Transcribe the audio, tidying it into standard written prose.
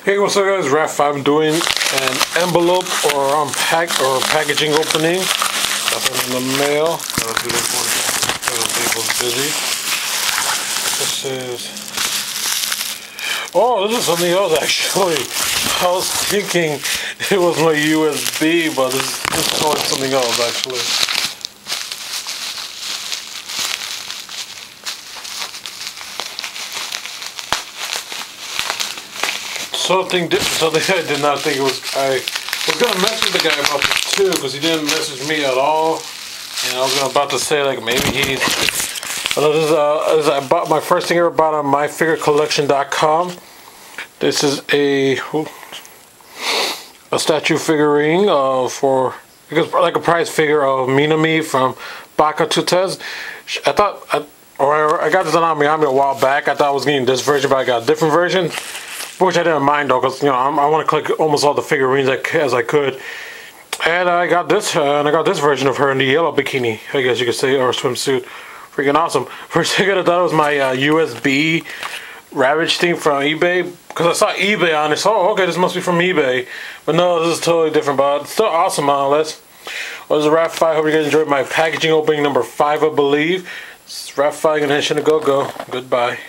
Hey, what's up guys, Raph5. I'm doing an envelope or packaging opening. Nothing in the mail. I'll do this one because people's busy. This is... Oh, this is something else actually. I was thinking it was my USB, but this is totally something else actually. Something I did not think it was. I was gonna message the guy about this too, because he didn't message me at all. And I was about to say like maybe he's. This is I bought my first thing I ever bought on myfigurecollection.com. This is a statue figurine for like a prize figure of Minami from Baka Tutez. I got this on Amiyami a while back. I thought I was getting this version, but I got a different version. Which I didn't mind though, because I want to collect almost all the figurines as I could. And I got this, version of her in the yellow bikini, I guess you could say, or swimsuit. Freaking awesome. For a second I thought it was my USB Ravage thing from eBay, because I saw eBay on it. So okay, this must be from eBay. But no, this is totally different, but it's still awesome nonetheless. Well, this is Raph5. Hope you guys enjoyed my packaging opening number 5, I believe. It's Raph5 and Henshin to go. Goodbye.